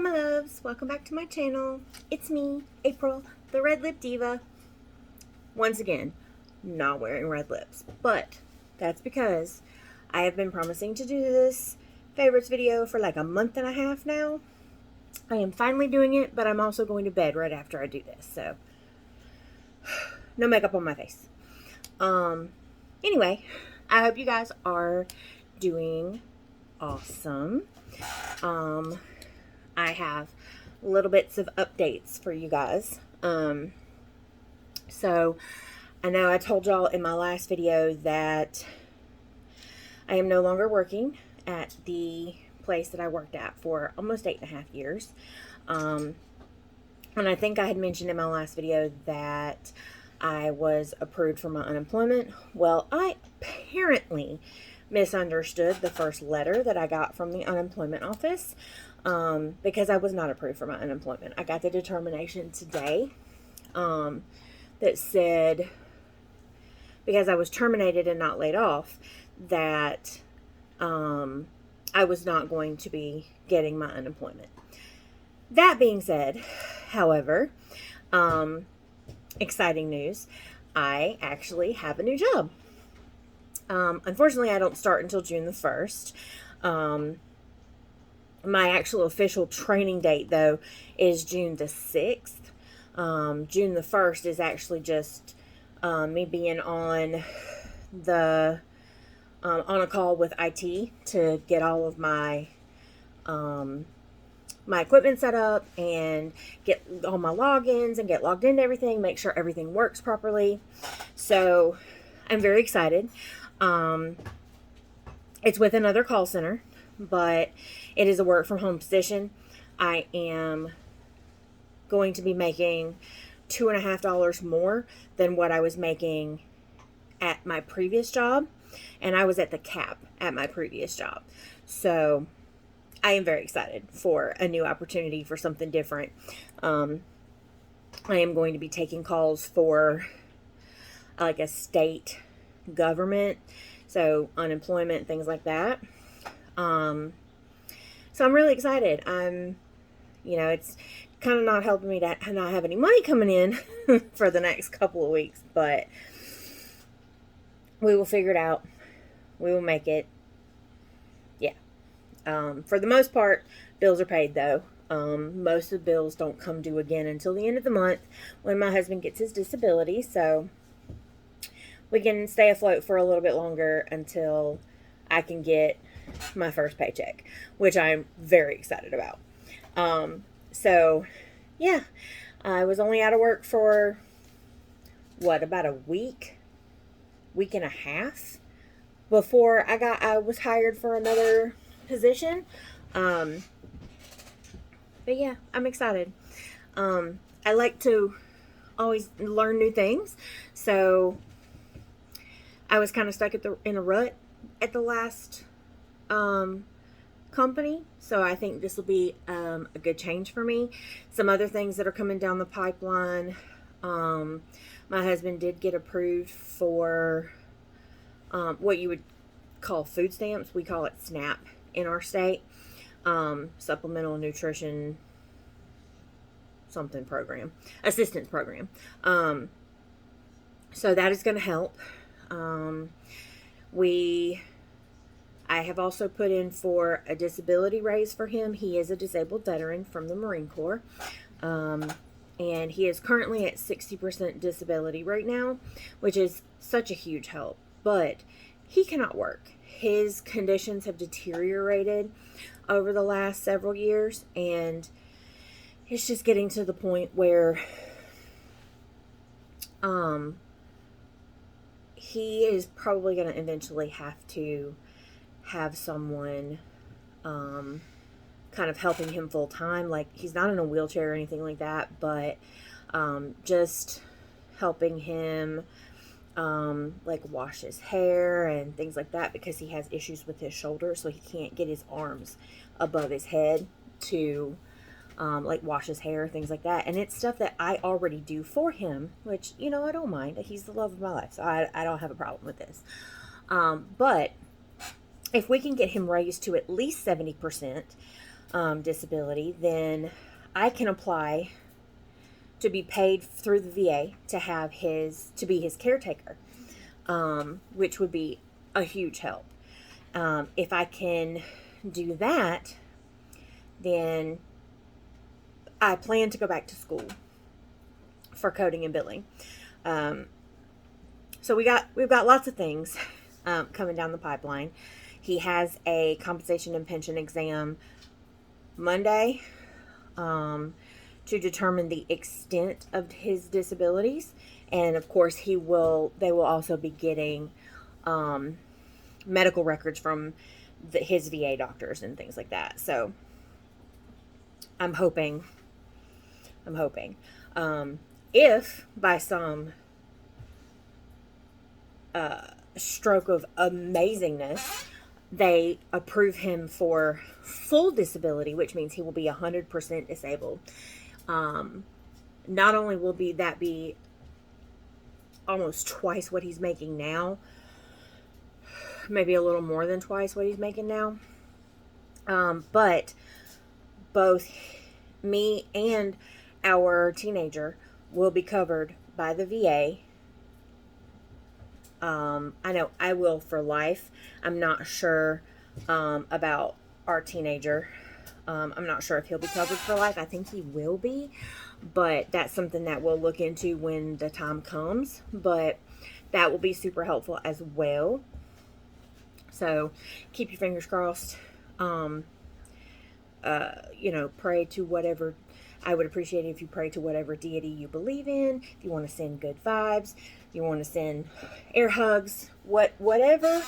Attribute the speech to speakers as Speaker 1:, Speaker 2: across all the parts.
Speaker 1: my loves, welcome back to my channel. It's me, April, the Red Lip Diva. Once again, not wearing red lips, but that's because I have been promising to do this favorites video for like a month and a half now. I am finally doing it, but I'm also going to bed right after I do this, so no makeup on my face. Anyway, I hope you guys are doing awesome. I have little bits of updates for you guys. So I know I told y'all in my last video that I am no longer working at the place that I worked at for almost 8.5 years. And I think I had mentioned in my last video that I was approved for my unemployment. Well, I apparently misunderstood the first letter that I got from the unemployment office, because I was not approved for my unemployment. I got the determination today that said, because I was terminated and not laid off, that I was not going to be getting my unemployment. That being said, however, exciting news, I actually have a new job. Unfortunately, I don't start until June the 1st. My actual official training date, though, is June the 6th. June the 1st is actually just me being on the on a call with IT to get all of my my equipment set up and get all my logins and get logged into everything, make sure everything works properly. So I'm very excited. It's with another call center, but it is a work from home position. I am going to be making $2.50 more than what I was making at my previous job, and I was at the cap at my previous job. So I am very excited for a new opportunity, for something different. I am going to be taking calls for like a state government, so unemployment, things like that. So I'm really excited. It's kind of not helping me to not have any money coming in for the next couple of weeks, but we will figure it out. We will make it. Yeah. For the most part, bills are paid, though. Most of the bills don't come due again until the end of the month when my husband gets his disability, so we can stay afloat for a little bit longer until I can get my first paycheck, which I'm very excited about. So yeah, I was only out of work for about a week and a half before I was hired for another position. But yeah, I'm excited. I like to always learn new things, so I was kind of stuck in a rut at the last company, so I think this will be a good change for me. Some other things that are coming down the pipeline. My husband did get approved for what you would call food stamps. We call it SNAP in our state. Supplemental Nutrition something program, assistance program. So that is going to help. I have also put in for a disability raise for him. He is a disabled veteran from the Marine Corps. And he is currently at 60% disability right now, which is such a huge help. But he cannot work. His conditions have deteriorated over the last several years, and it's just getting to the point where he is probably going to eventually have to have someone kind of helping him full time. Like, he's not in a wheelchair or anything like that, but just helping him like wash his hair and things like that, because he has issues with his shoulder, so he can't get his arms above his head to like wash his hair, things like that. And it's stuff that I already do for him, which, I don't mind. He's the love of my life, so I don't have a problem with this. But if we can get him raised to at least 70%, disability, then I can apply to be paid through the VA to be his caretaker, which would be a huge help. If I can do that, then I plan to go back to school for coding and billing. So we've got lots of things coming down the pipeline. He has a compensation and pension exam Monday to determine the extent of his disabilities, and of course they will also be getting medical records from his VA doctors and things like that. So I'm hoping if by some stroke of amazingness they approve him for full disability, which means he will be 100% disabled. Not only will that be almost twice what he's making now, maybe a little more than twice what he's making now, but both me and our teenager will be covered by the VA. I know I will for life. I'm not sure about our teenager. I'm not sure if he'll be covered for life. I think he will be, but that's something that we'll look into when the time comes. But that will be super helpful as well. So keep your fingers crossed. Pray to whatever. I would appreciate it if you pray to whatever deity you believe in. If you want to send good vibes, you want to send air hugs, whatever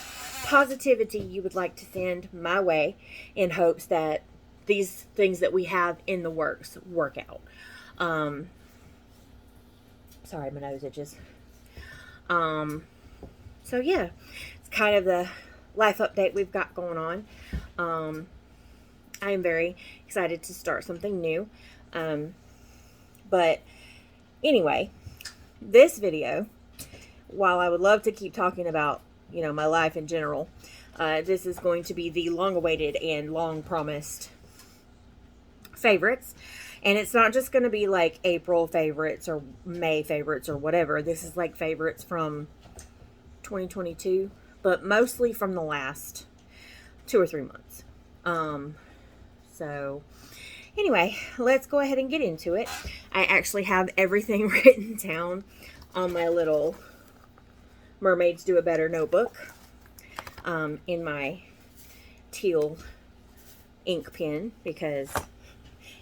Speaker 1: positivity you would like to send my way, in hopes that these things that we have in the works work out. Sorry, my nose itches. So yeah, it's kind of the life update we've got going on. I am very excited to start something new. But anyway, this video, while I would love to keep talking about, my life in general, this is going to be the long-awaited and long-promised favorites. And it's not just going to be like April favorites or May favorites or whatever. This is like favorites from 2022, but mostly from the last 2 or 3 months. So anyway, let's go ahead and get into it. I actually have everything written down on my little Mermaids Do It Better notebook, in my teal ink pen, because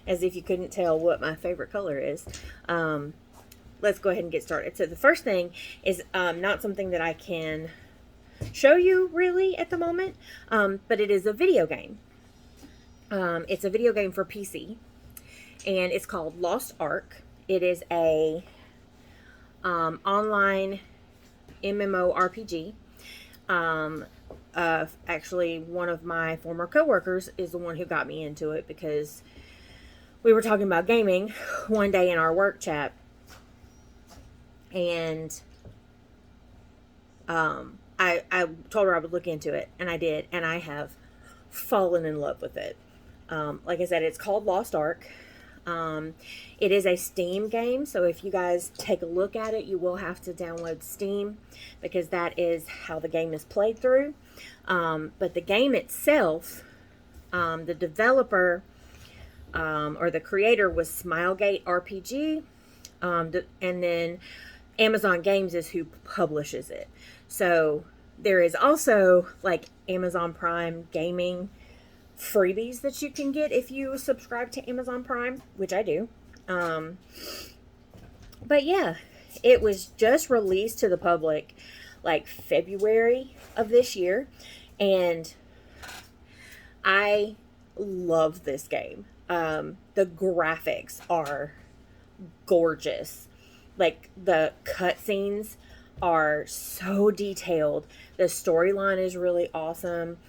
Speaker 1: as if you couldn't tell what my favorite color is. Let's go ahead and get started. So the first thing is not something that I can show you really at the moment, but it is a video game. It's a video game for PC, and it's called Lost Ark. It is a online MMORPG. Actually, one of my former coworkers is the one who got me into it, because we were talking about gaming one day in our work chat, and I told her I would look into it, and I did, and I have fallen in love with it. Like I said, it's called Lost Ark. It is a Steam game, so if you guys take a look at it, you will have to download Steam, because that is how the game is played through. But the game itself, the developer or the creator was Smilegate RPG, and then Amazon Games is who publishes it. So there is also like Amazon Prime gaming freebies that you can get if you subscribe to Amazon Prime, which I do. But yeah, it was just released to the public like February of this year, and I love this game. The graphics are gorgeous. Like, the cutscenes are so detailed. The storyline is really awesome.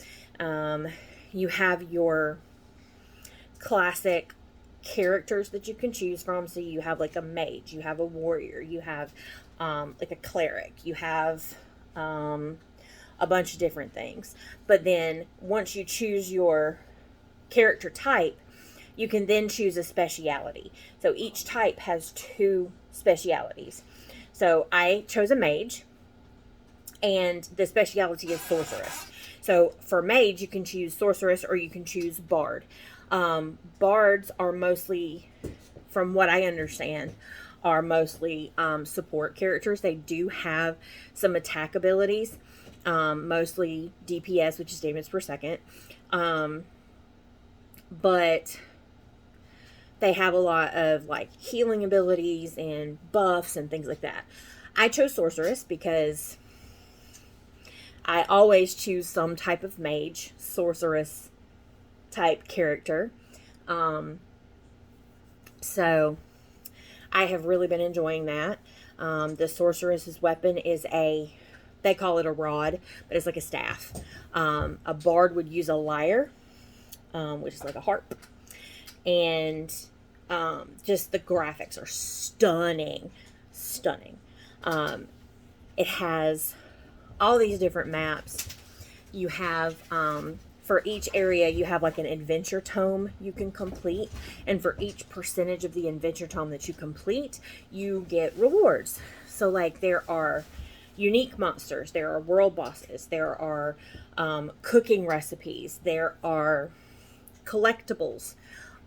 Speaker 1: You have your classic characters that you can choose from. So you have like a mage, you have a warrior, you have like a cleric, you have a bunch of different things. But then once you choose your character type, you can then choose a speciality. So each type has 2 specialities. So I chose a mage, and the speciality is sorceress. So for mage, you can choose sorceress or you can choose bard. Bards are mostly, from what I understand, are mostly support characters. They do have some attack abilities, mostly DPS, which is damage per second. But they have a lot of like healing abilities and buffs and things like that. I chose sorceress because I always choose some type of mage, sorceress type character. So I have really been enjoying that. The sorceress's weapon is they call it a rod, but it's like a staff. A bard would use a lyre, which is like a harp. And just the graphics are stunning. It has all these different maps. You have, for each area, you have like an adventure tome you can complete. And for each percentage of the adventure tome that you complete, you get rewards. So like there are unique monsters, there are world bosses, there are cooking recipes, there are collectibles,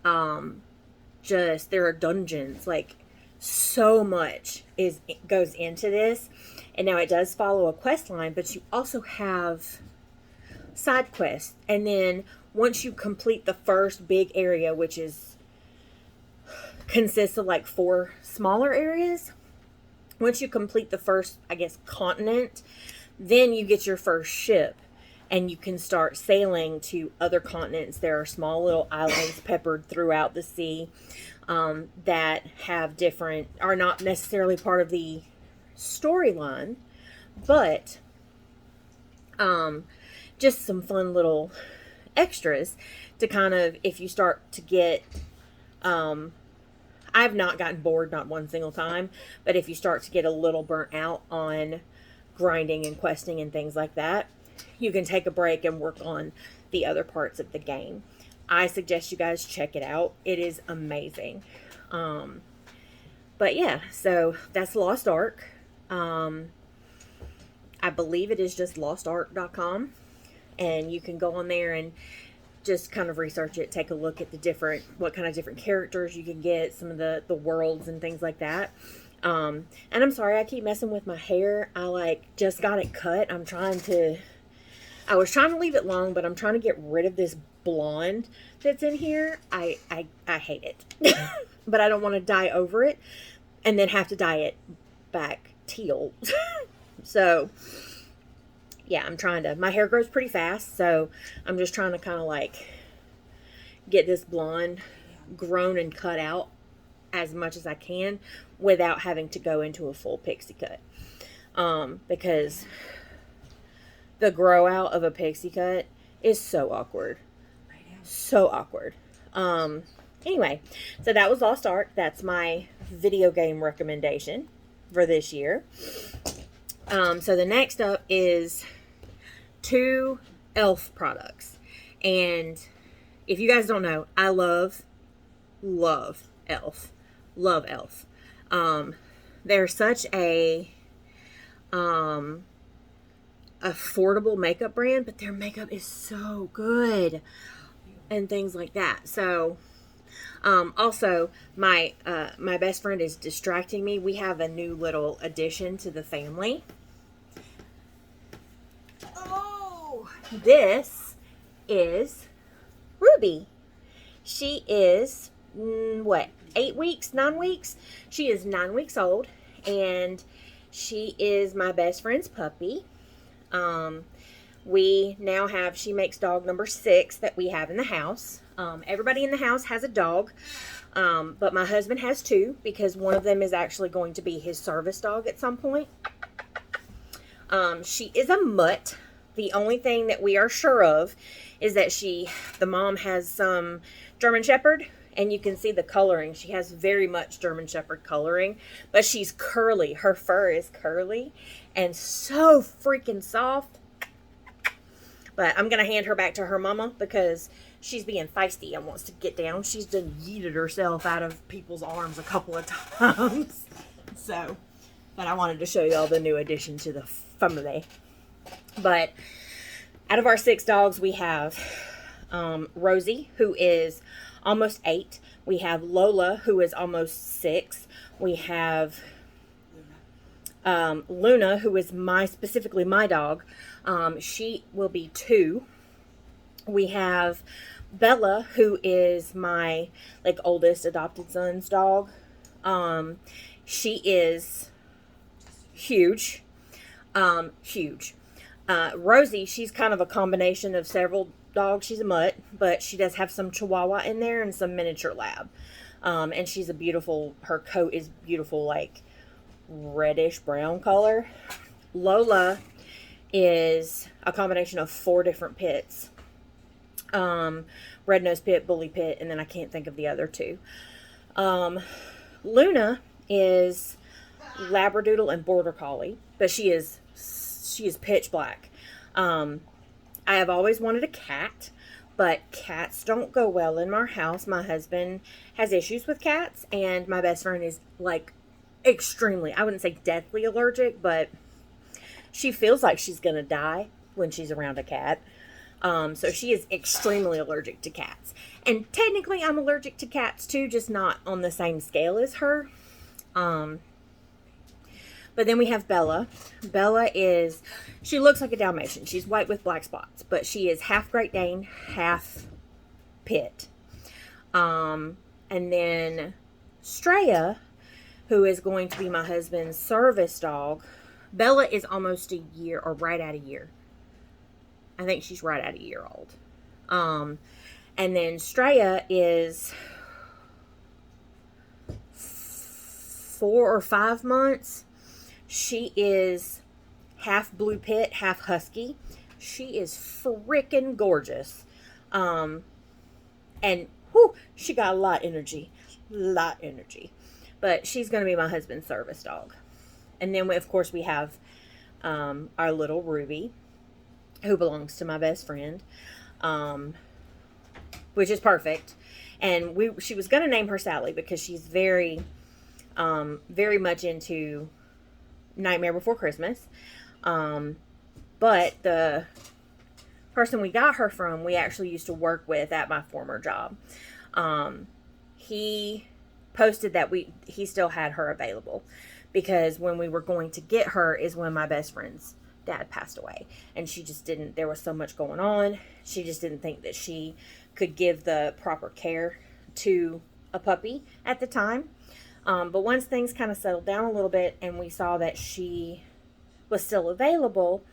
Speaker 1: there are dungeons. Like so much goes into this. And now it does follow a quest line, but you also have side quests. And then once you complete the first big area, which consists of like 4 smaller areas, once you complete the first, I guess, continent, then you get your first ship and you can start sailing to other continents. There are small little islands peppered throughout the sea that are not necessarily part of the storyline, but just some fun little extras to kind of, if you start to get, I've not gotten bored, not one single time, but if you start to get a little burnt out on grinding and questing and things like that, you can take a break and work on the other parts of the game. I suggest you guys check it out. It is amazing. But yeah, so that's Lost Ark. I believe it is just lostark.com, and you can go on there and just kind of research it, take a look at what kind of different characters you can get, some of the worlds and things like that. And I'm sorry, I keep messing with my hair. I just got it cut. I was trying to leave it long, but I'm trying to get rid of this blonde that's in here. I hate it, but I don't want to dye over it and then have to dye it back teal. So yeah, my hair grows pretty fast, so I'm just trying to kind of like get this blonde grown and cut out as much as I can without having to go into a full pixie cut. Because the grow out of a pixie cut is so awkward. So awkward. Anyway, so that was Lost Ark. That's my video game recommendation for this year. So the next up is 2 e.l.f. products. And if you guys don't know, I love e.l.f. Love e.l.f. They're such a affordable makeup brand, but their makeup is so good and things like that. So also my best friend is distracting me. We have a new little addition to the family. Oh, this is Ruby. She is 9 weeks? She is 9 weeks old, and she is my best friend's puppy. She makes dog number 6 that we have in the house. Everybody in the house has a dog, but my husband has 2 because one of them is actually going to be his service dog at some point. She is a mutt. The only thing that we are sure of is that the mom has some German Shepherd, and you can see the coloring. She has very much German Shepherd coloring, but she's curly. Her fur is curly and so freaking soft. But I'm going to hand her back to her mama because she's being feisty and wants to get down. She's done yeeted herself out of people's arms a couple of times. So, but I wanted to show you all the new addition to the family. But out of our 6 dogs, we have Rosie, who is almost 8. We have Lola, who is almost 6. We have Luna, who is specifically my dog. She will be 2. We have Bella, who is my oldest adopted son's dog. She is huge. Huge. Rosie, she's kind of a combination of several dogs. She's a mutt, but she does have some Chihuahua in there and some miniature lab. And she's her coat is beautiful, like reddish brown color. Lola is a combination of 4 different pits. Red-nosed pit, bully pit, and then I can't think of the other 2. Luna is Labradoodle and Border Collie, but she is pitch black. I have always wanted a cat, but cats don't go well in our house. My husband has issues with cats, and my best friend is extremely, I wouldn't say deathly allergic, but she feels like she's gonna die when she's around a cat. So she is extremely allergic to cats. And technically I'm allergic to cats too, just not on the same scale as her. But then we have Bella. Bella she looks like a Dalmatian. She's white with black spots, but she is half Great Dane, half pit. And then Straya, who is going to be my husband's service dog. Bella is almost a year, or right at a year. I think she's right at a year old. And then Straya is 4 or 5 months. She is half blue pit, half husky. She is freaking gorgeous. And whew, she got a lot of energy. But she's going to be my husband's service dog. And then, of course, we have our little Ruby, who belongs to my best friend, which is perfect. And she was going to name her Sally because she's very much into Nightmare Before Christmas. But the person we got her from, we actually used to work with at my former job. He posted that he still had her available, because when we were going to get her is when my best friend's dad passed away, and she just didn't, there was so much going on, she just didn't think that she could give the proper care to a puppy at the time. But once things kind of settled down a little bit and we saw that she was still available,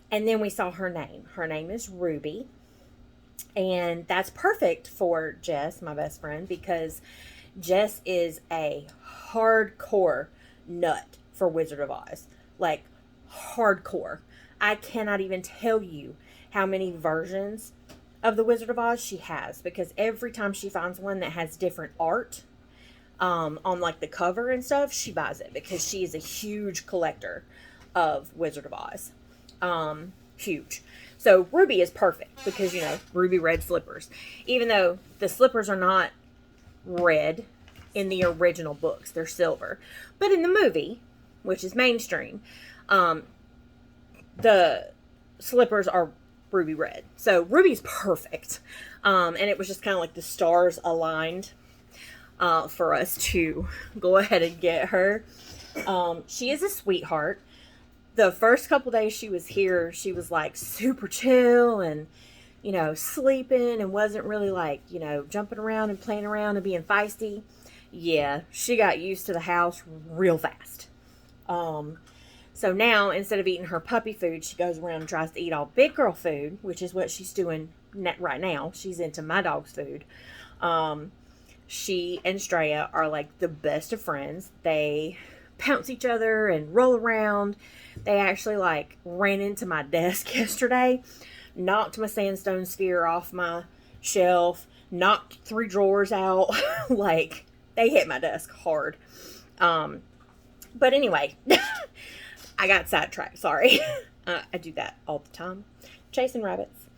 Speaker 1: and then we saw her name is Ruby, and that's perfect for Jess, my best friend, because Jess is a hardcore nut for Wizard of Oz. Like, hardcore. I cannot even tell you how many versions of the Wizard of Oz she has, because every time she finds one that has different art on like the cover and stuff, she buys it, because she is a huge collector of Wizard of Oz. Huge. So Ruby is perfect because, ruby red slippers, even though the slippers are not red in the original books, they're silver, but in the movie, which is mainstream, the slippers are ruby red. So Ruby's perfect. And it was just kind of like the stars aligned for us to go ahead and get her. She is a sweetheart. The first couple days she was here, she was like super chill and, sleeping, and wasn't really like, jumping around and playing around and being feisty. Yeah, she got used to the house real fast. So now, instead of eating her puppy food, she goes around and tries to eat all big girl food, which is what she's doing right now. She's into my dog's food. She and Straya are like the best of friends. They pounce each other and roll around. They actually like ran into my desk yesterday, knocked my sandstone sphere off my shelf, knocked 3 drawers out. Like, they hit my desk hard. But anyway, I got sidetracked. Sorry. I do that all the time. Chasing rabbits.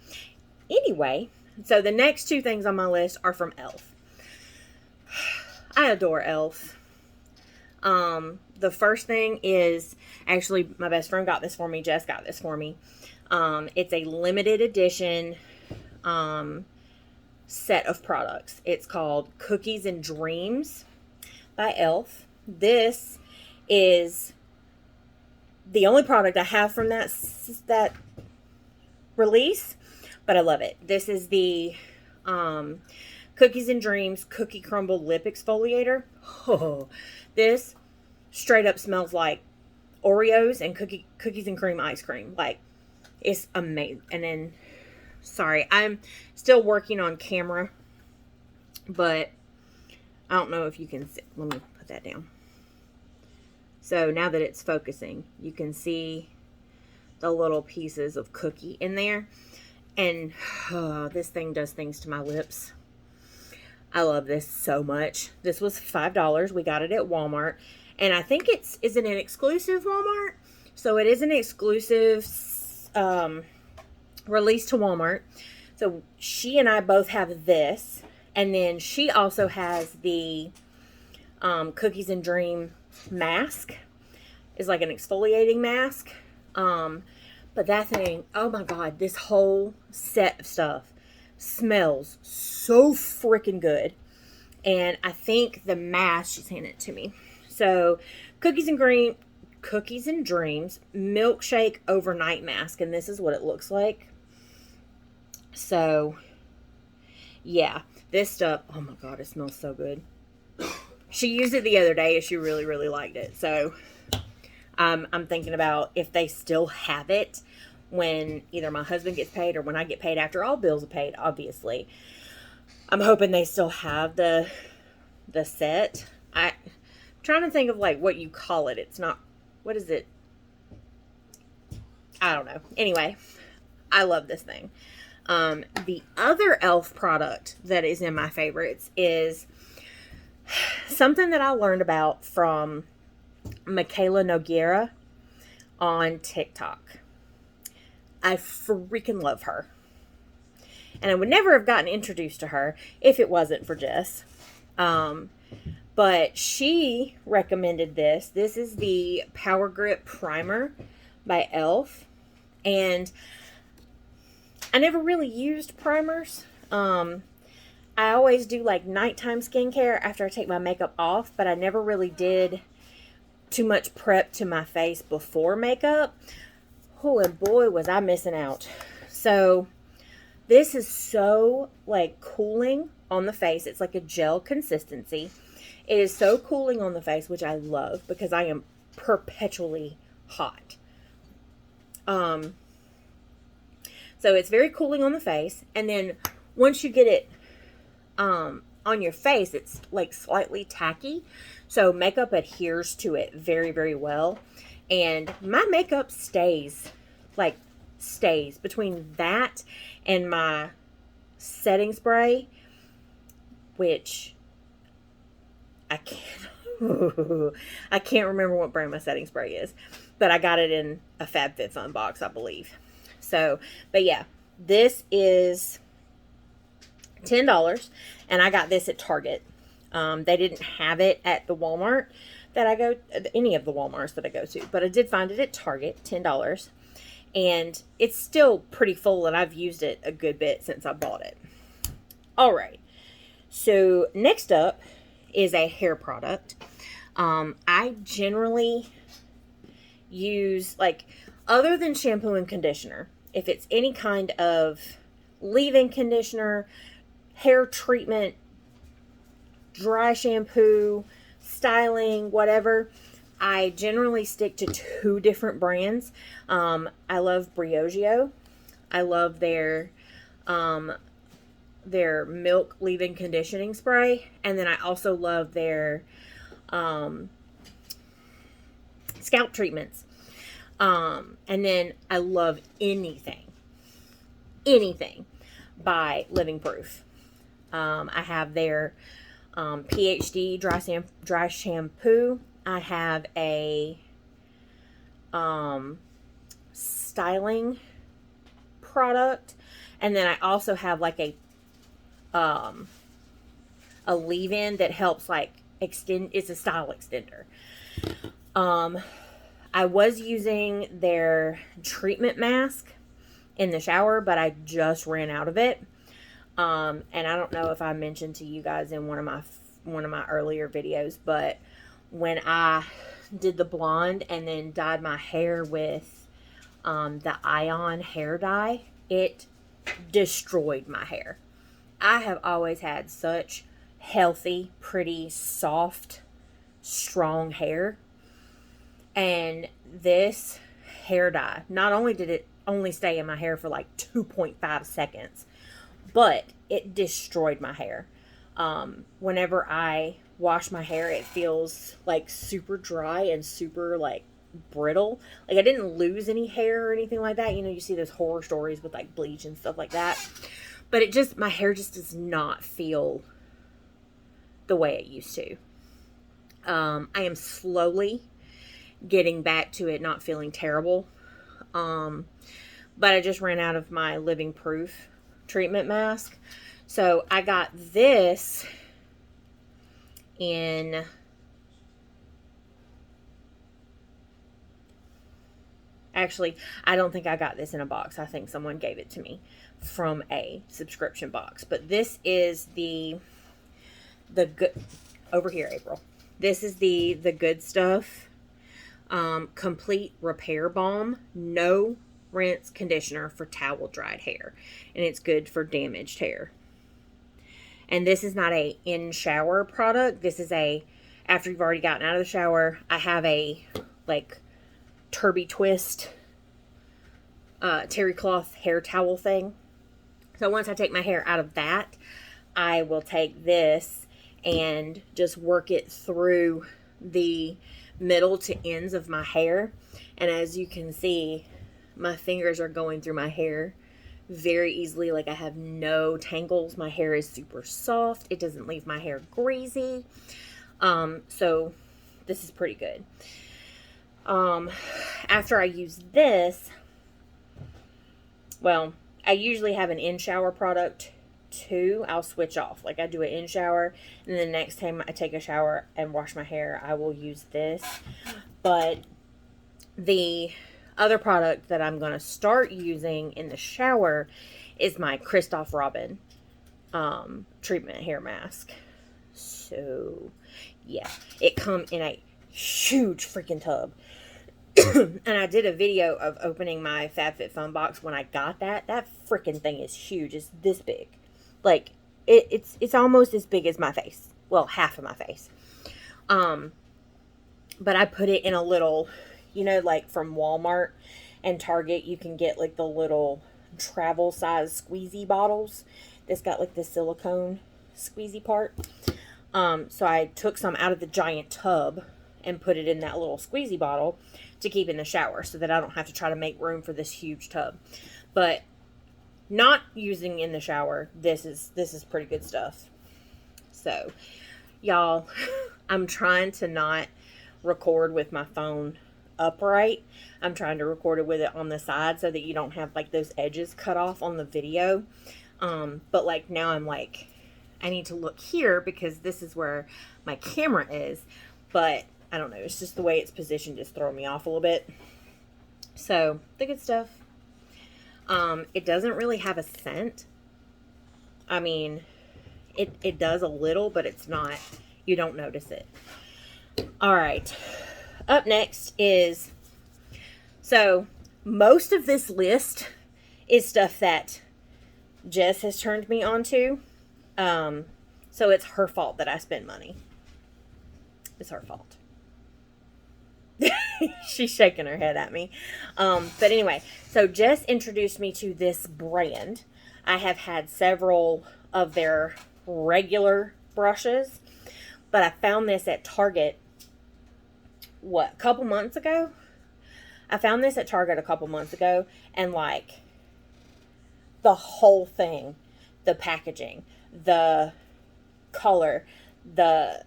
Speaker 1: Anyway, So the next two things on my list are from e.l.f. I adore e.l.f. The first thing is, actually, my best friend got this for me. Jess got this for me. It's a limited edition set of products. It's called Cookies and Dreams by e.l.f. This is the only product I have from that release, but I love it. This is the Cookies and Dreams Cookie Crumble Lip Exfoliator. Oh, this straight up smells like Oreos and cookies and cream ice cream. Like, it's amazing. And then, sorry, I'm still working on camera, but I don't know if you can see. Let me put that down. So now that it's focusing, you can see the little pieces of cookie in there. And this thing does things to my lips. I love this so much. This was $5. We got it at Walmart. And I think isn't it exclusive Walmart? So it is an exclusive release to Walmart. So she and I both have this. And then she also has the Cookies and Dream mask. It's like an exfoliating mask. But that thing, oh my God, this whole set of stuff smells so freaking good. And I think the mask, she's handed it to me. So Cookies and Dreams Milkshake Overnight Mask. And this is what it looks like. So, yeah, this stuff, oh my God, it smells so good. She used it the other day and she really, really liked it. So, I'm thinking about if they still have it when either my husband gets paid or when I get paid, after all bills are paid, obviously. I'm hoping they still have the set. I'm trying to think of like what you call it. It's not, what is it? I don't know. Anyway, I love this thing. The other e.l.f. product that is in my favorites is something that I learned about from Michaela Noguera on TikTok. I freaking love her. And I would never have gotten introduced to her if it wasn't for Jess. But she recommended this. This is the Power Grip Primer by e.l.f. And I never really used primers. I always do like nighttime skincare after I take my makeup off, but I never really did too much prep to my face before makeup. Oh, and boy, was I missing out. So this is so like cooling on the face. It's like a gel consistency. It is so cooling on the face, which I love because I am perpetually hot. So it's very cooling on the face. And then once you get it on your face, it's like slightly tacky. So makeup adheres to it very, very well. And my makeup stays between that and my setting spray, which I can't remember what brand my setting spray is, but I got it in a FabFitFun box, I believe. So, but yeah, this is $10, and I got this at Target. They didn't have it at the Walmart that I go, any of the Walmarts that I go to, but I did find it at Target, $10, and it's still pretty full, and I've used it a good bit since I bought it. All right, so next up is a hair product. I generally use, like, other than shampoo and conditioner, if it's any kind of leave-in conditioner, hair treatment, dry shampoo, styling, whatever, I generally stick to two different brands. I love Briogeo. I love their milk leave-in conditioning spray, and then I also love their scalp treatments. And then I love anything by Living Proof. I have their PhD dry shampoo. I have a styling product, and then I also have like a a leave-in that helps like extend. It's a style extender. I was using their treatment mask in the shower, but I just ran out of it. And I don't know if I mentioned to you guys in one of my earlier videos, but when I did the blonde and then dyed my hair with the Ion hair dye, it destroyed my hair. I have always had such healthy, pretty, soft, strong hair. And this hair dye, not only did it only stay in my hair for like 2.5 seconds, but it destroyed my hair. Whenever I wash my hair, it feels like super dry and super like brittle. Like I didn't lose any hair or anything like that. You know, you see those horror stories with like bleach and stuff like that. But my hair just does not feel the way it used to. I am slowly getting back to it not feeling terrible. But I just ran out of my Living Proof treatment mask. So I got this in actually, I don't think I got this in a box. I think someone gave it to me from a subscription box. But this is the good over here, April. This is the Good Stuff Complete Repair Balm. No rinse conditioner for towel dried hair, and it's good for damaged hair. And this is not a in shower product. This is a after you've already gotten out of the shower. I have a like Turby Twist terry cloth hair towel thing. So once I take my hair out of that, I will take this and just work it through the middle to ends of my hair. And as you can see, my fingers are going through my hair very easily. Like I have no tangles. My hair is super soft. It doesn't leave my hair greasy. So this is pretty good. After I use this, well, I usually have an in-shower product too. I'll switch off. Like I do an in-shower, and then the next time I take a shower and wash my hair, I will use this. But the other product that I'm going to start using in the shower is my Christoph Robin treatment hair mask. So, yeah. It comes in a huge freaking tub. And I did a video of opening my FabFitFun box when I got that. That freaking thing is huge. It's this big. Like, it's almost as big as my face. Well, half of my face. But I put it in a little, you know, like from Walmart and Target, you can get like the little travel size squeezy bottles. That's got like the silicone squeezy part. So I took some out of the giant tub and put it in that little squeezy bottle to keep in the shower so that I don't have to try to make room for this huge tub. But not using in the shower, this is pretty good stuff. So, y'all, I'm trying to not record with my phone upright. I'm trying to record it with it on the side so that you don't have like those edges cut off on the video. But like now I'm like, I need to look here because this is where my camera is. But I don't know, it's just the way it's positioned is throwing me off a little bit. So, the Good Stuff. It doesn't really have a scent. I mean, it does a little, but it's not, you don't notice it. Alright, up next is, so, most of this list is stuff that Jess has turned me onto. So it's her fault that I spend money. It's her fault. She's shaking her head at me. But anyway, so Jess introduced me to this brand. I have had several of their regular brushes, but I found this at Target, a couple months ago? I found this at Target a couple months ago, and like, the whole thing, the packaging, the color, the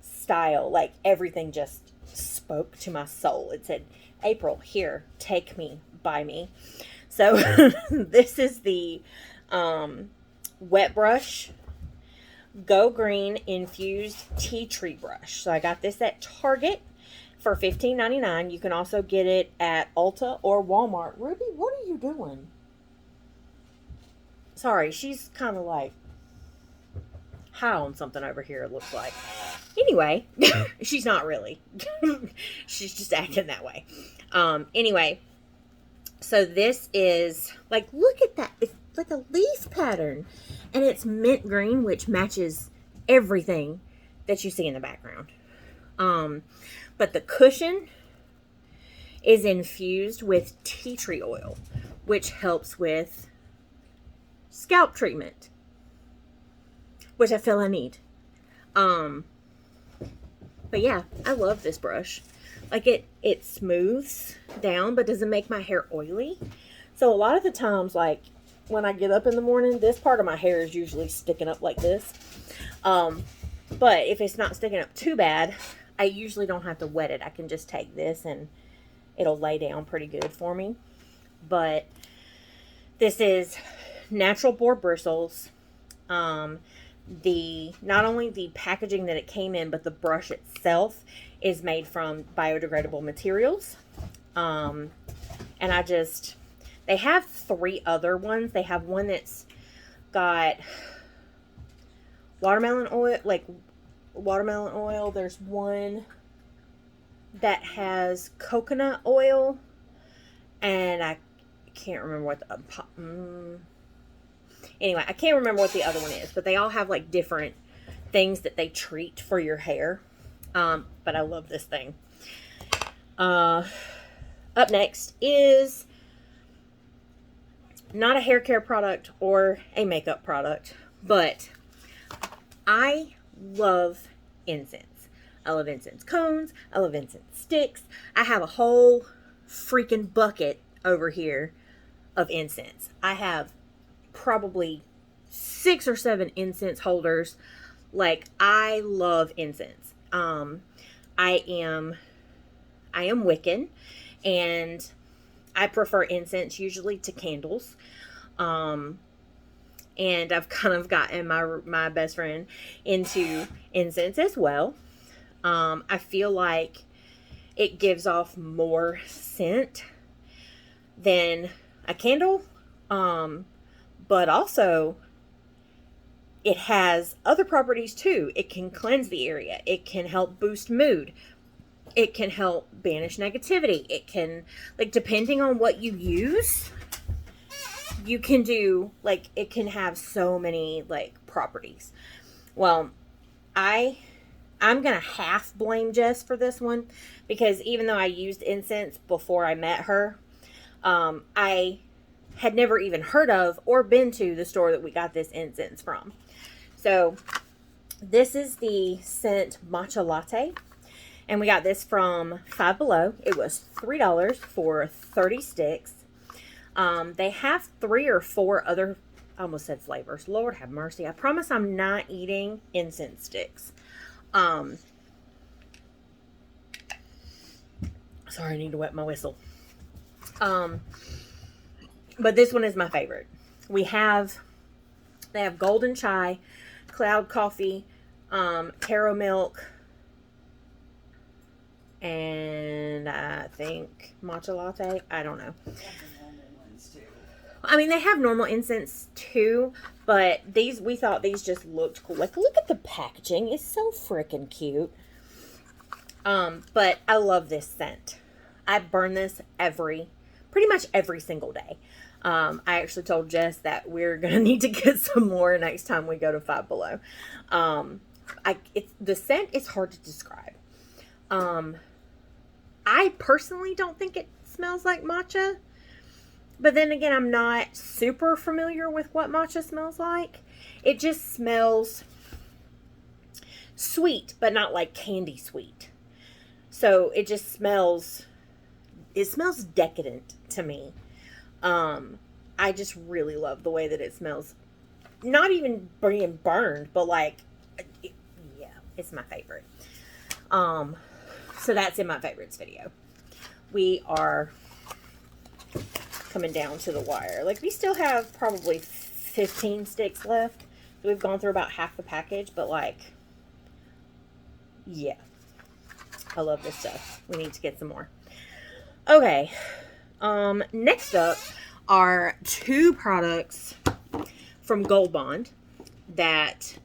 Speaker 1: style, like everything just spoke to my soul. It said, April, here, take me, buy me. So this is the Wet Brush Go Green Infused Tea Tree Brush. So I got this at Target for $15.99. You can also get it at Ulta or Walmart. Ruby, what are you doing? Sorry, she's kind of like high on something over here, it looks like. Anyway, she's not really. She's just acting that way. Anyway, so this is, like, look at that. It's like a leaf pattern. And it's mint green, which matches everything that you see in the background. But the cushion is infused with tea tree oil, which helps with scalp treatment, which I feel I need. But yeah, I love this brush. Like, it smooths down, but doesn't make my hair oily. So a lot of the times, like, when I get up in the morning, this part of my hair is usually sticking up like this. But if it's not sticking up too bad, I usually don't have to wet it. I can just take this and it'll lay down pretty good for me. But this is natural boar bristles. Not only the packaging that it came in, but the brush itself is made from biodegradable materials. And they have 3 other ones. They have one that's got watermelon oil. There's one that has coconut oil. And I can't remember what anyway, I can't remember what the other one is. But they all have, like, different things that they treat for your hair. But I love this thing. Up next is not a hair care product or a makeup product, but I love incense. I love incense cones. I love incense sticks. I have a whole freaking bucket over here of incense. I have probably 6 or 7 incense holders. Like, I love incense. I am Wiccan, and I prefer incense usually to candles. And I've kind of gotten my best friend into incense as well. I feel like it gives off more scent than a candle. But also it has other properties too. It can cleanse the area. It can help boost mood. It can help banish negativity. It can, like, depending on what you use, you can do, like, it can have so many, like, properties. Well, I'm going to half blame Jess for this one, because even though I used incense before I met her, I had never even heard of or been to the store that we got this incense from. So this is the scent Matcha Latte, and we got this from Five Below. It was $3 for 30 sticks. They have 3 or 4 other, I almost said flavors. Lord have mercy. I promise I'm not eating incense sticks. Sorry, I need to wet my whistle. But this one is my favorite. They have golden chai, cloud coffee, taro milk, and I think matcha latte. I don't know. I mean, they have normal incense too, but we thought these just looked cool. Like, look at the packaging. It's so freaking cute. But I love this scent. I burn this pretty much every single day. I actually told Jess that we're going to need to get some more next time we go to Five Below. The scent is hard to describe. I personally don't think it smells like matcha. But then again, I'm not super familiar with what matcha smells like. It just smells sweet, but not like candy sweet. So it just smells decadent to me. I just really love the way that it smells. Not even being burned, but like, yeah, it's my favorite. So that's in my favorites video. We are coming down to the wire. Like, we still have probably 15 sticks left. So we've gone through about half the package, but like, yeah. I love this stuff. We need to get some more. Okay. Next up are 2 products from Gold Bond that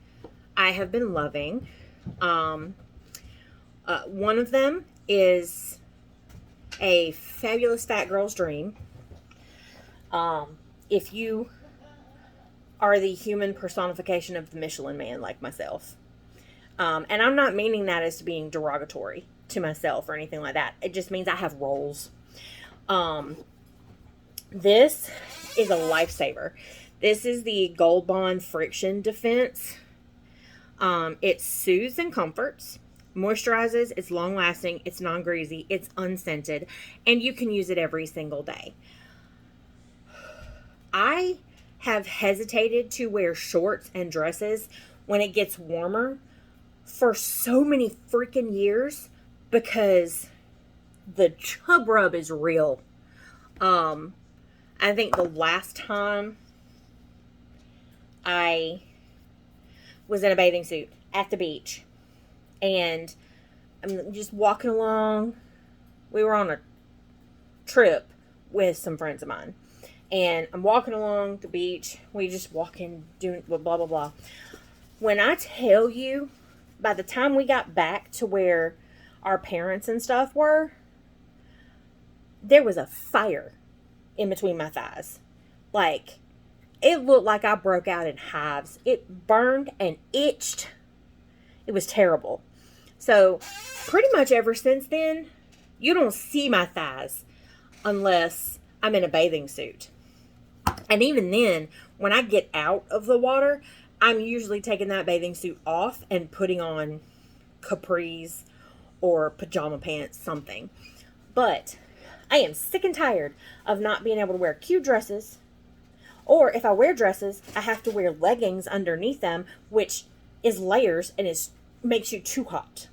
Speaker 1: I have been loving. One of them is a Fabulous Fat Girl's Dream. If you are the human personification of the Michelin Man like myself, and I'm not meaning that as being derogatory to myself or anything like that. It just means I have rolls. This is a lifesaver. This is the Gold Bond Friction Defense. It soothes and comforts, moisturizes, it's long lasting, it's non-greasy, it's unscented, and you can use it every single day. I have hesitated to wear shorts and dresses when it gets warmer for so many freaking years because the chub rub is real. I think the last time I was in a bathing suit at the beach and I'm just walking along. We were on a trip with some friends of mine and I'm walking along the beach. We just walking, doing blah, blah, blah. When I tell you, by the time we got back to where our parents and stuff were, there was a fire in between my thighs. Like, it looked like I broke out in hives. It burned and itched. It was terrible. So, pretty much ever since then, you don't see my thighs unless I'm in a bathing suit. And even then, when I get out of the water, I'm usually taking that bathing suit off and putting on capris or pajama pants, something. But I am sick and tired of not being able to wear cute dresses. Or if I wear dresses, I have to wear leggings underneath them, which is layers and makes you too hot.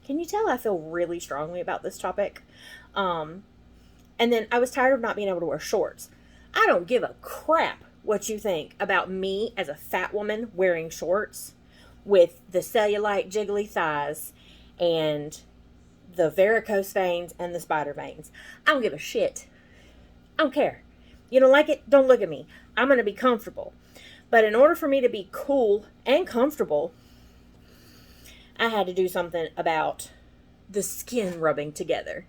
Speaker 1: Can you tell I feel really strongly about this topic? And then I was tired of not being able to wear shorts. I don't give a crap what you think about me as a fat woman wearing shorts with the cellulite jiggly thighs and the varicose veins and the spider veins. I don't give a shit. I don't care. You don't like it? Don't look at me. I'm going to be comfortable. But in order for me to be cool and comfortable, I had to do something about the skin rubbing together.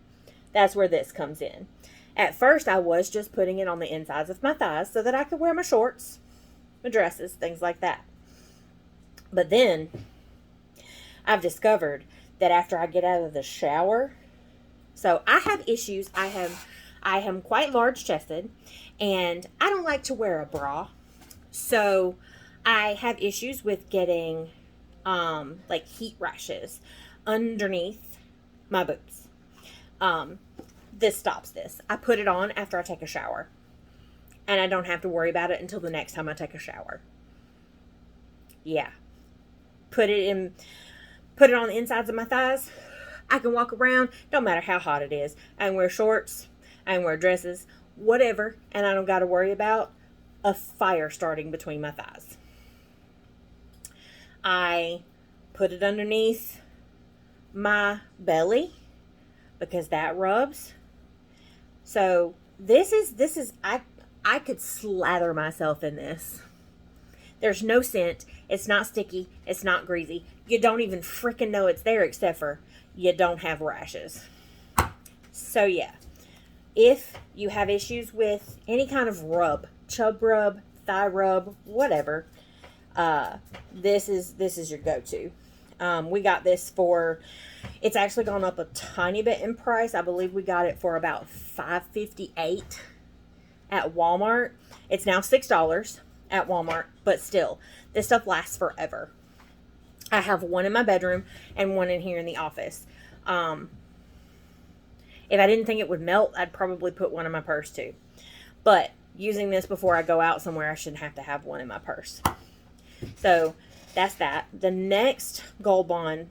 Speaker 1: That's where this comes in. At first, I was just putting it on the insides of my thighs so that I could wear my shorts, my dresses, things like that. But then, I've discovered that after I get out of the shower, so I have issues. I am quite large chested, and I don't like to wear a bra. So, I have issues with getting, like heat rashes underneath my boobs. This stops this. I put it on after I take a shower. And I don't have to worry about it until the next time I take a shower. Yeah. Put it on the insides of my thighs. I can walk around. Don't matter how hot it is. I can wear shorts. I can wear dresses. Whatever. And I don't got to worry about a fire starting between my thighs. I put it underneath my belly because that rubs. So this is I could slather myself in this. There's no scent. It's not sticky. It's not greasy. You don't even freaking know it's there except for you don't have rashes. So yeah, if you have issues with any kind of rub, chub rub, thigh rub, whatever, this is your go-to. We got this for, it's actually gone up a tiny bit in price. I believe we got it for about $5.58 at Walmart. It's now $6 at Walmart, but still, this stuff lasts forever. I have one in my bedroom and one in here in the office. If I didn't think it would melt, I'd probably put one in my purse too. But using this before I go out somewhere, I shouldn't have to have one in my purse. So that's that. The next Gold Bond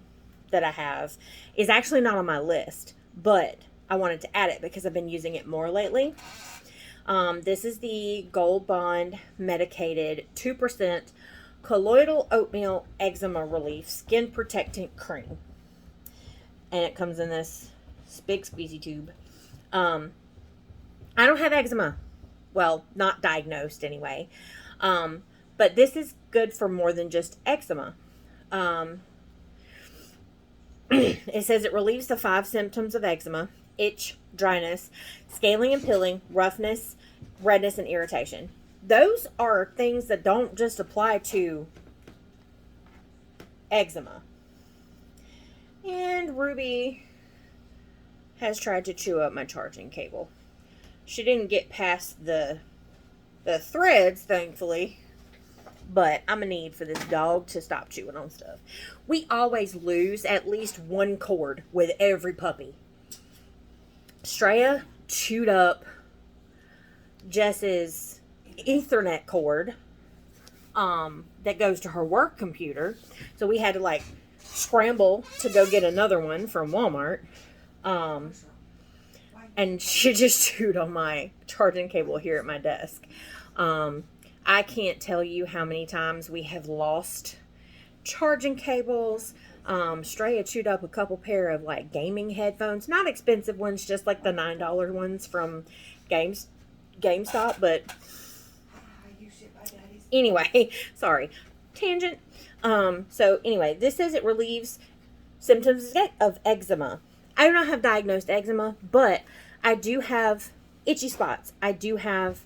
Speaker 1: that I have is actually not on my list, but I wanted to add it because I've been using it more lately. This is the Gold Bond Medicated 2% Colloidal Oatmeal Eczema Relief Skin Protectant Cream. And it comes in this big squeezy tube. I don't have eczema. Well, not diagnosed anyway. But this is good for more than just eczema. It says it relieves the 5 symptoms of eczema: itch, dryness, scaling and peeling, roughness, redness, and irritation. Those are things that don't just apply to eczema. And Ruby has tried to chew up my charging cable. She didn't get past the threads, thankfully. But I'm a need for this dog to stop chewing on stuff. We always lose at least one cord with every puppy. Straya chewed up Jess's Ethernet cord that goes to her work computer. So we had to like scramble to go get another one from Walmart. And she just chewed on my charging cable here at my desk. I can't tell you how many times we have lost charging cables. Straya chewed up a couple pair of like gaming headphones. Not expensive ones, just like the $9 ones from GameStop. But anyway, sorry. Tangent. So anyway, this says it relieves symptoms of eczema. I do not have diagnosed eczema, but I do have itchy spots. I do have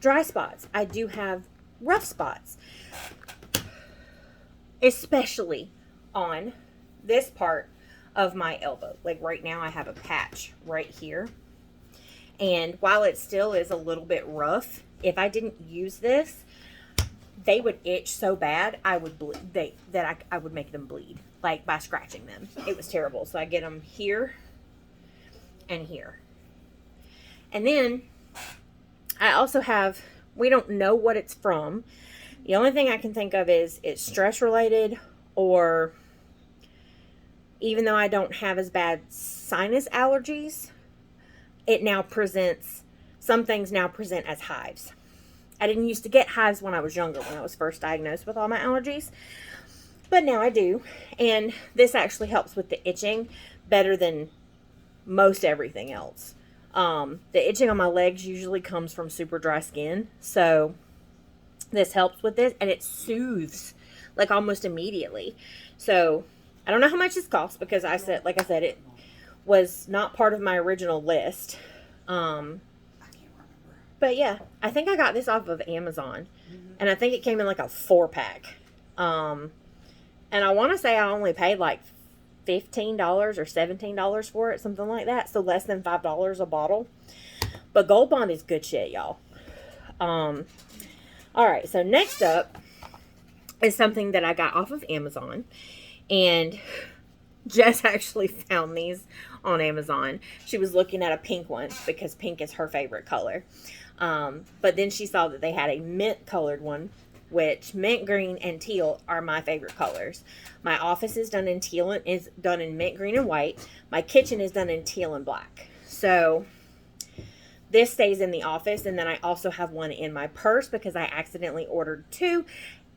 Speaker 1: dry spots. I do have rough spots. Especially on this part of my elbow. Like right now I have a patch right here. And while it still is a little bit rough, if I didn't use this, they would itch so bad I would I would make them bleed, like by scratching them. It was terrible. So I get them here and here. And then I also have, we don't know what it's from. The only thing I can think of is it's stress related, or even though I don't have as bad sinus allergies, it now presents, some things now present as hives. I didn't used to get hives when I was younger, when I was first diagnosed with all my allergies, but now I do. And this actually helps with the itching better than most everything else. The itching on my legs usually comes from super dry skin. So this helps with this, and it soothes like almost immediately. So I don't know how much this costs because like I said, it was not part of my original list. But yeah, I think I got this off of Amazon, and I think it came in like a 4-pack. And I want to say I only paid like $15 or $17 for it, something like that. So less than $5 a bottle. But Gold Bond is good shit, y'all. All right, so next up is something that I got off of Amazon, and Jess actually found these on Amazon. She was looking at a pink one because pink is her favorite color. But then she saw that they had a mint colored one, which mint green and teal are my favorite colors. My office is done in teal and is done in mint green and white. My kitchen is done in teal and black. So this stays in the office, and then I also have one in my purse because I accidentally ordered 2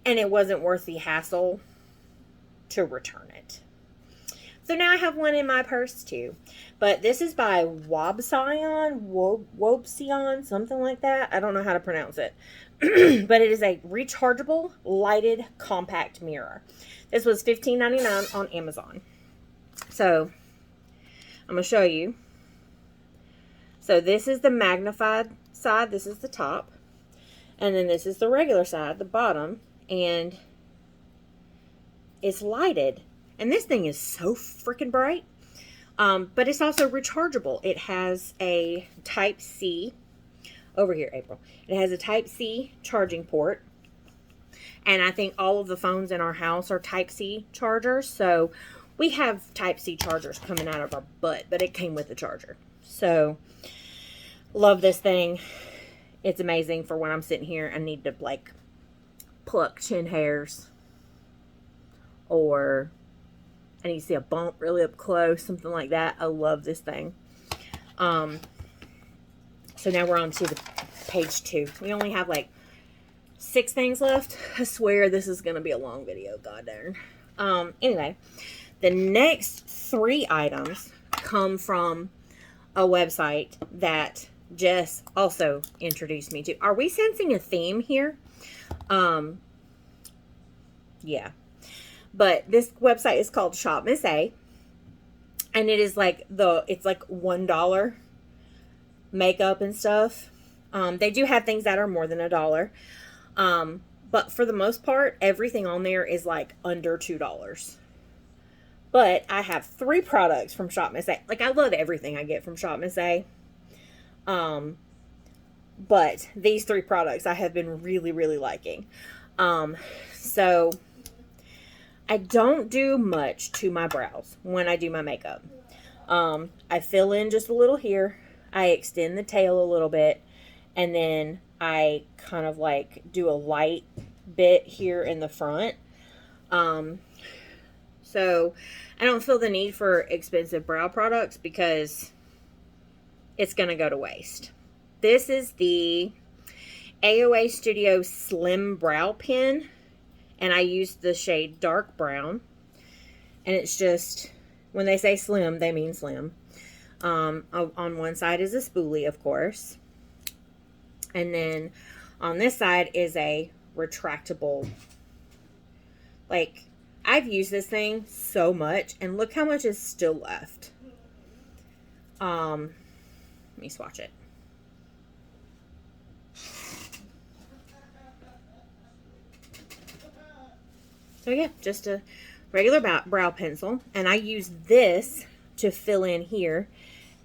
Speaker 1: and it wasn't worth the hassle to return it. So now I have one in my purse too. But this is by Wobsion, something like that. I don't know how to pronounce it. But it is a rechargeable lighted compact mirror. This was $15.99 on Amazon. So I'm going to show you. So this is the magnified side. This is the top. And then this is the regular side, the bottom. And it's lighted. And this thing is so freaking bright. But it's also rechargeable. It has a Type-C. Over here, April. It has a Type-C charging port. And I think all of the phones in our house are Type-C chargers. So we have Type-C chargers coming out of our butt. But it came with the charger. So love this thing. It's amazing for when I'm sitting here. I need to like pluck chin hairs. Or I need to see a bump really up close. Something like that. I love this thing. So now we're on to the page 2. We only have like 6 things left. I swear this is going to be a long video. God darn. Anyway, the next 3 items come from a website that Jess also introduced me to. Are we sensing a theme here? Yeah. But this website is called Shop Miss A. And it is like it's like $1 makeup and stuff. They do have things that are more than $1. But for the most part, everything on there is like under $2. But I have 3 products from Shop Miss A. Like, I love everything I get from Shop Miss A. But these 3 products I have been really, really liking. So I don't do much to my brows when I do my makeup. I fill in just a little here. I extend the tail a little bit. And then I kind of like do a light bit here in the front. So I don't feel the need for expensive brow products because it's going to go to waste. This is the AOA Studio Slim Brow Pen. And I use the shade Dark Brown. And it's just, when they say slim, they mean slim. On one side is a spoolie, of course. And then on this side is a retractable. Like, I've used this thing so much. And look how much is still left. Let me swatch it. So yeah, just a regular brow pencil. And I use this to fill in here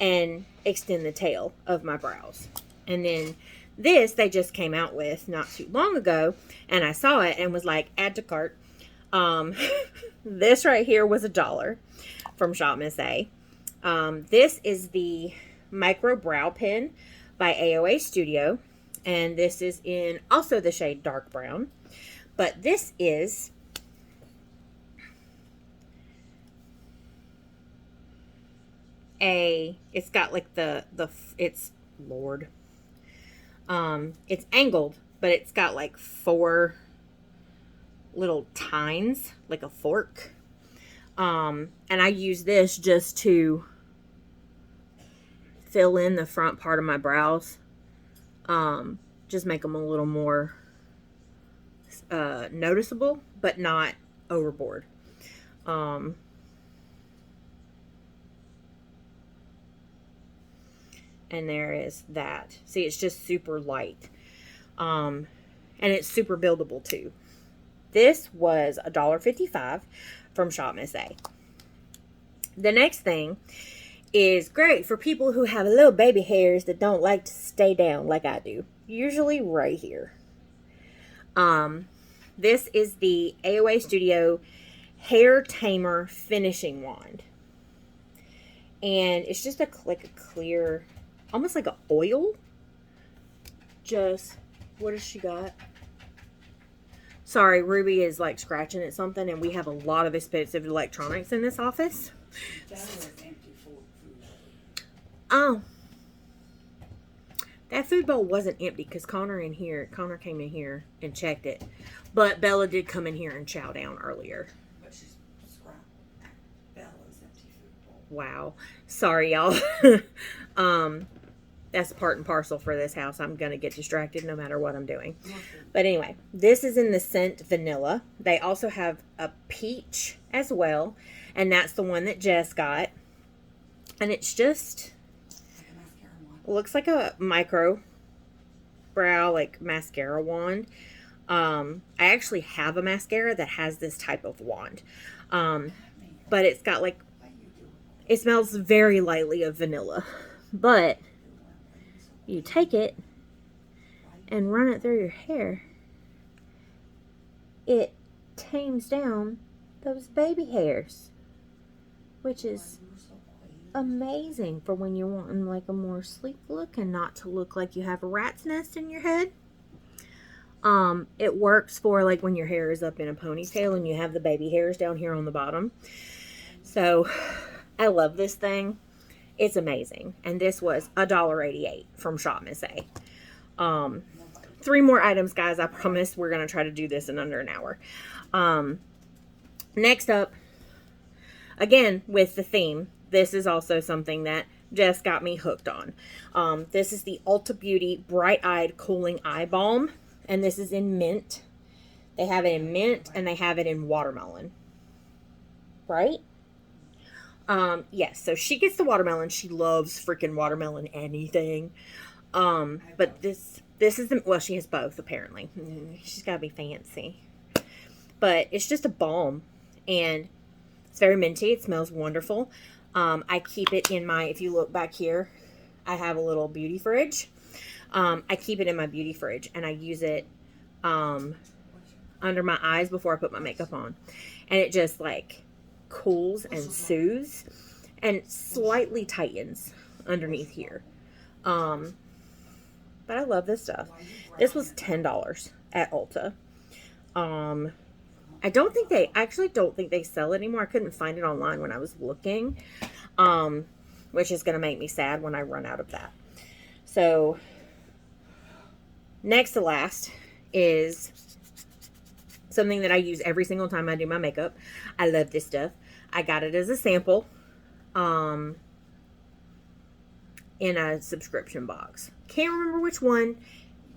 Speaker 1: and extend the tail of my brows. And then this they just came out with not too long ago. And I saw it and was like, add to cart. This right here was $1 from Shop Miss A. This is the Micro Brow Pen by AOA Studio. And this is in also the shade Dark Brown. But this is it's got like it's angled, but it's got like 4 little tines, like a fork. And I use this just to fill in the front part of my brows. Just make them a little more noticeable, but not overboard. And there is that. See, it's just super light. And it's super buildable too. This was $1.55 from Shop Miss A. The next thing is great for people who have little baby hairs that don't like to stay down like I do. Usually right here. This is the AOA Studio Hair Tamer Finishing Wand. And it's just like a clear, almost like an oil. Just, what has she got? Sorry, Ruby is like scratching at something, and we have a lot of expensive electronics in this office. Oh. That food bowl wasn't empty because Connor came in here and checked it. But Bella did come in here and chow down earlier.
Speaker 2: But she's Bella's empty food bowl.
Speaker 1: Wow. Sorry, y'all. That's part and parcel for this house. I'm going to get distracted no matter what I'm doing. But anyway, this is in the scent vanilla. They also have a peach as well. And that's the one that Jess got. And it's just, looks like a micro brow, like mascara wand. I actually have a mascara that has this type of wand. But it's got like, it smells very lightly of vanilla. But you take it and run it through your hair. It tames down those baby hairs, which is amazing for when you're wanting like a more sleek look and not to look like you have a rat's nest in your head. It works for like when your hair is up in a ponytail and you have the baby hairs down here on the bottom. So I love this thing. It's amazing. And this was $1.88 from Shop Miss A. 3 more items, guys. I promise we're going to try to do this in under an hour. Next up, again, with the theme, this is also something that Jess got me hooked on. This is the Ulta Beauty Bright Eyed Cooling Eye Balm. And this is in mint. They have it in mint and they have it in watermelon. Right? Yes, so she gets the watermelon. She loves freaking watermelon anything. But this is the, well, she has both apparently. She's gotta be fancy. But it's just a balm and it's very minty. It smells wonderful. I keep it in my, if you look back here, I have a little beauty fridge. I keep it in my beauty fridge and I use it, under my eyes before I put my makeup on. And it just like cools and soothes and slightly tightens underneath here. But I love this stuff. This was $10 at Ulta. I actually don't think they sell it anymore. I couldn't find it online when I was looking, which is going to make me sad when I run out of that. So next to last is something that I use every single time I do my makeup. I love this stuff. I got it as a sample in a subscription box. Can't remember which one.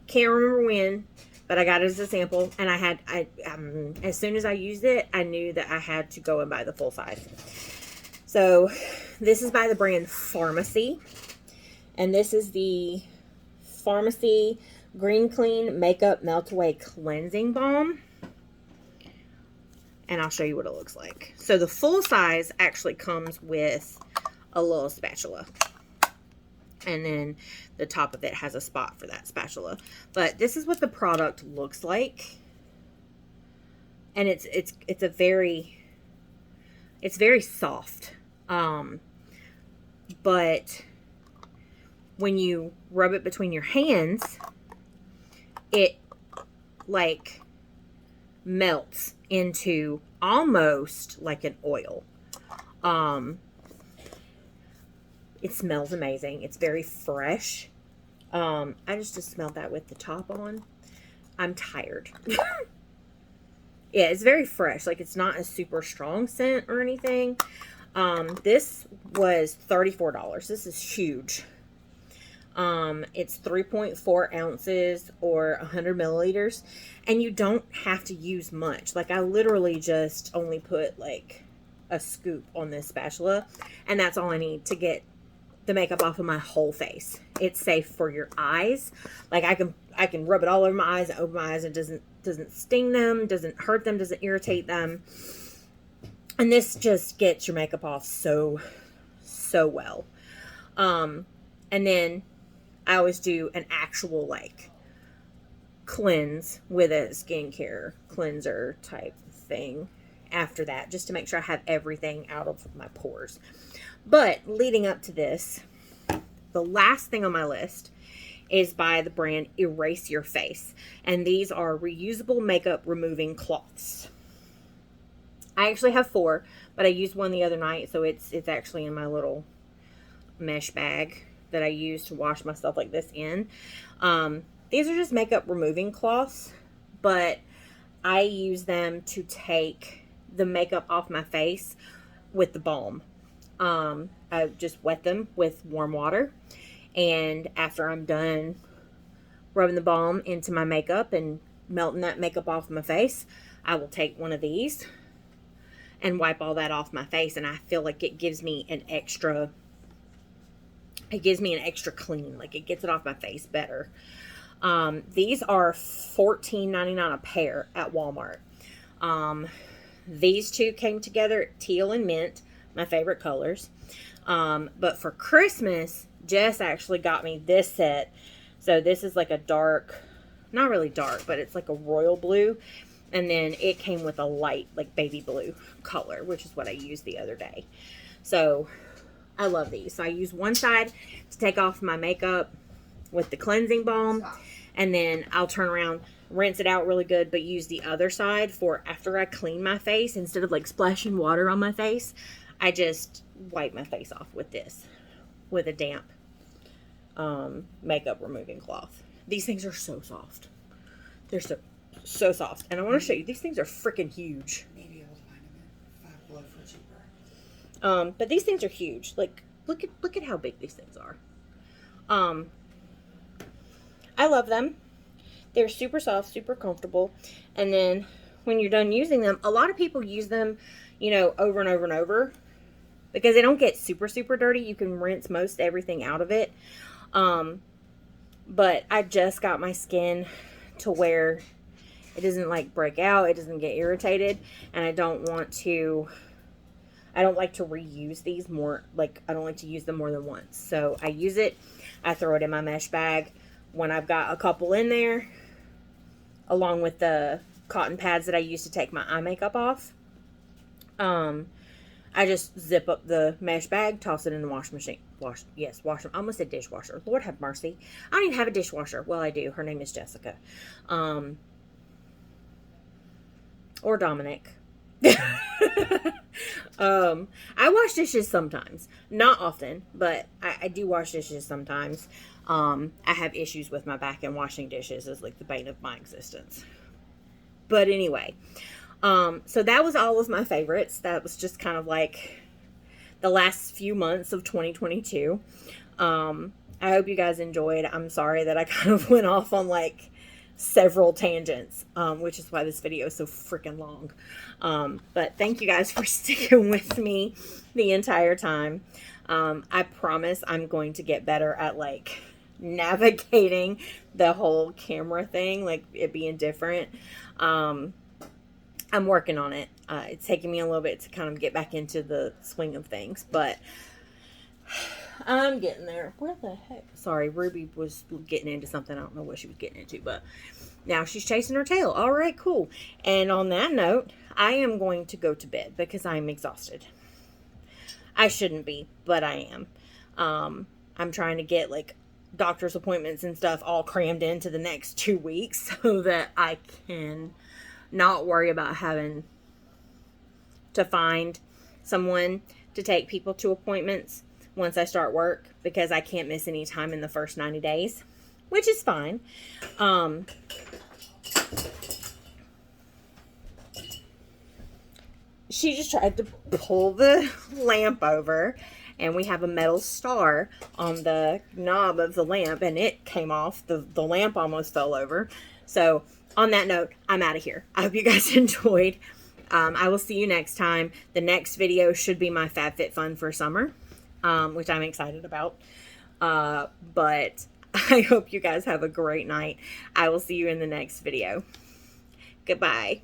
Speaker 1: Can't remember when. But I got it as a sample. And as soon as I used it, I knew that I had to go and buy the full size. So this is by the brand Pharmacy. And this is the Pharmacy Green Clean Makeup Melt Away Cleansing Balm. And I'll show you what it looks like. So the full size actually comes with a little spatula. And then the top of it has a spot for that spatula. But this is what the product looks like. And it's very soft. But when you rub it between your hands, it like melts into almost like an oil. It smells amazing. It's very fresh. I just smelled that with the top on. I'm tired. Yeah, it's very fresh. Like, it's not a super strong scent or anything. This was $34. This is huge. It's 3.4 ounces or 100 milliliters. And you don't have to use much. Like, I literally just only put, like, a scoop on this spatula. And that's all I need to get the makeup off of my whole face. It's safe for your eyes. Like, I can rub it all over my eyes and open my eyes. It doesn't sting them, doesn't hurt them, doesn't irritate them. And this just gets your makeup off so well. And then I always do an actual, like, cleanse with a skincare cleanser type thing after that, just to make sure I have everything out of my pores. But leading up to this, the last thing on my list is by the brand Erase Your Face. And these are reusable makeup removing cloths. I actually have 4, but I used one the other night, so it's actually in my little mesh bag that I use to wash my stuff like this in. These are just makeup removing cloths, but I use them to take the makeup off my face with the balm. I just wet them with warm water, and after I'm done rubbing the balm into my makeup and melting that makeup off my face, I will take one of these and wipe all that off my face, and I feel like it gives me an extra clean, like it gets it off my face better. These are $14.99 a pair at Walmart. These two came together, teal and mint, my favorite colors. But for Christmas, Jess actually got me this set. So this is like a dark, not really dark, but it's like a royal blue. And then it came with a light, like baby blue color, which is what I used the other day. So I love these. So I use one side to take off my makeup with the cleansing balm. And then I'll turn around, rinse it out really good, but use the other side for after I clean my face. Instead of like splashing water on my face, I just wipe my face off with this. with a damp makeup removing cloth. These things are so soft. They're so soft. And I want to show you, these things are freaking huge.
Speaker 2: Maybe able to find them at Five Below for cheaper.
Speaker 1: But these things are huge. Like, look at how big these things are. I love them. They're super soft, super comfortable. And then when you're done using them, a lot of people use them, you know, over and over and over because they don't get super, super dirty. You can rinse most everything out of it. But I just got my skin to where it doesn't like break out. It doesn't get irritated. And I don't like to reuse these more. Like, I don't like to use them more than once. So I use it. I throw it in my mesh bag when I've got a couple in there, along with the cotton pads that I use to take my eye makeup off. I just zip up the mesh bag, toss it in the wash machine. Wash. I almost said dishwasher. Lord have mercy. I don't even have a dishwasher. Well, I do. Her name is Jessica. Or Dominic. I wash dishes sometimes. Not often, but I do wash dishes sometimes. I have issues with my back, and washing dishes is like the bane of my existence. But anyway, so that was all of my favorites. That was just kind of like the last few months of 2022. I hope you guys enjoyed. I'm sorry that I kind of went off on like several tangents, which is why this video is so freaking long. But thank you guys for sticking with me the entire time. I promise I'm going to get better at like navigating the whole camera thing, like it being different. I'm working on it. It's taking me a little bit to kind of get back into the swing of things, but I'm getting there. Where the heck? Sorry, Ruby was getting into something. I don't know what she was getting into, but now she's chasing her tail. All right, cool. And on that note, I am going to go to bed because I'm exhausted. I shouldn't be, but I am. I'm trying to get like doctor's appointments and stuff all crammed into the next 2 weeks so that I can not worry about having to find someone to take people to appointments once I start work, because I can't miss any time in the first 90 days, which is fine. She just tried to pull the lamp over, and we have a metal star on the knob of the lamp, and it came off. The lamp almost fell over. So on that note, I'm out of here. I hope you guys enjoyed. I will see you next time. The next video should be my FabFitFun for summer, which I'm excited about. But I hope you guys have a great night. I will see you in the next video. Goodbye.